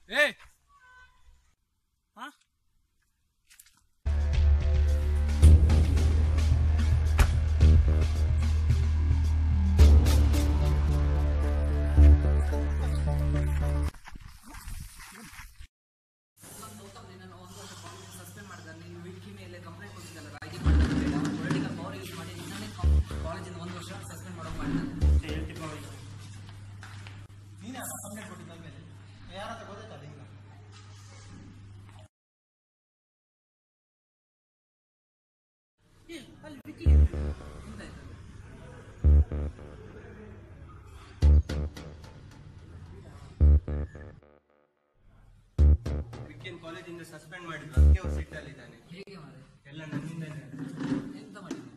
ಏ ಸಸ್ಪೆಂಡ್ ಮಾಡಿದ್ರೆ ನೀವು ವಿಕ್ಕಿ ಮೇಲೆ ಕಂಪ್ಲೇಂಟ್ ಕೊಟ್ಟಿದ್ದಲ್ಲ ರಾಗಿ ಪೊಲಿಟಿಕಲ್ ಪವರ್ ಯೂಸ್ ಮಾಡಿ ನಿನ್ನೇ ಕಾಲೇಜಿಂದ 1 ವರ್ಷ ಸಸ್ಪೆಂಡ್ ಮಾಡೋಕೆ ಮಾಡಿದ್ದಾರೆ. ನೀನೇ ಕಂಪ್ಲೇಂಟ್ ಕೊಟ್ಟಿದ್ದ ಮೇಲೆ ಯಾರಂತ ಗೊತ್ತಾಯ್ತಲ್ಲ ಈಗ. ಅಲ್ಲಿ ವಿಕ್ಕಿನ್ ಕಾಲೇಜಿಂದ ಸಸ್ಪೆಂಡ್ ಮಾಡಿದ್ರು, ಅದಕ್ಕೆ ಅವ್ರು ಸಿಟ್ಟಲ್ಲಿದ್ದಾನೆ. ಹೇಗೆ ಮಾರೆ? ಎಲ್ಲ ನನ್ನಿಂದನೇ. ಎಂತ ಮಾಡಿದ್ದೆ?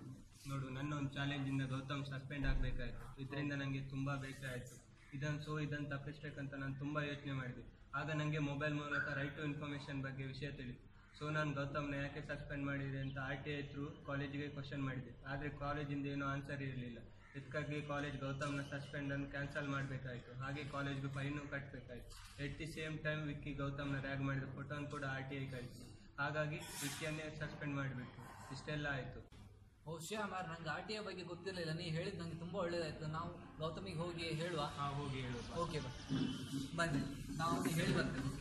ನೋಡು, ನನ್ನ ಒಂದು ಚಾಲೆಂಜಿಂದ ಗೌತಮ್ ಸಸ್ಪೆಂಡ್ ಆಗಬೇಕಾಯ್ತು. ಇದರಿಂದ ನನಗೆ ತುಂಬಾ ಬೇಜಾರಾಯಿತು. ಇದನ್ನು ತಪ್ಪಿಸ್ಬೇಕಂತ ನಾನು ತುಂಬಾ ಯೋಚನೆ ಮಾಡಿದೆ. ಆಗ ನನಗೆ ಮೊಬೈಲ್ ಮೂಲಕ ರೈಟ್ ಟು ಇನ್ಫಾರ್ಮೇಶನ್ ಬಗ್ಗೆ ವಿಷಯ ತಿಳಿತು. ಸೊ ನಾನು ಗೌತಮ್ನ ಯಾಕೆ ಸಸ್ಪೆಂಡ್ ಮಾಡಿದೆ ಅಂತ RTI ಥ್ರೂ ಕಾಲೇಜಿಗೆ ಕ್ವಶನ್ ಮಾಡಿದೆ. ಆದರೆ ಕಾಲೇಜಿಂದ ಏನೂ ಆನ್ಸರ್ ಇರಲಿಲ್ಲ. ಇದಕ್ಕಾಗಿ ಕಾಲೇಜ್ ಗೌತಮ್ನ ಸಸ್ಪೆಂಡನ್ನು ಕ್ಯಾನ್ಸಲ್ ಮಾಡಬೇಕಾಯಿತು. ಹಾಗೆ ಕಾಲೇಜ್ಗೆ ಫೈನೂ ಕಟ್ಟಬೇಕಾಯಿತು. At the same time Vicky ಗೌತಮ್ನ ರ್ಯಾಗ್ ಮಾಡಿದ ಫೋಟೋನ ಕೂಡ RTI ಕಳಿಸಿತು. ಹಾಗಾಗಿ ವಿಕ್ಕಿಯನ್ನೇ ಸಸ್ಪೆಂಡ್ ಮಾಡಿಬಿಟ್ಟು ಇಷ್ಟೆಲ್ಲ ಆಯಿತು. ಬಹುಶಃ ಮಾರ್, ನಂಗೆ RTI ಬಗ್ಗೆ ಗೊತ್ತಿರಲಿಲ್ಲ. ನೀವು ಹೇಳಿದ್ದು ನನಗೆ ತುಂಬ ಒಳ್ಳೇದಾಯಿತು. ನಾವು ಗೌತಮಿಗೆ ಹೋಗಿ ಹೇಳುವ. ಹೋಗಿ ಹೇಳುವ. ಓಕೆ ಬನ್ನಿ, ನಾವು ಹೇಳಿ ಬರ್ತೇವೆ.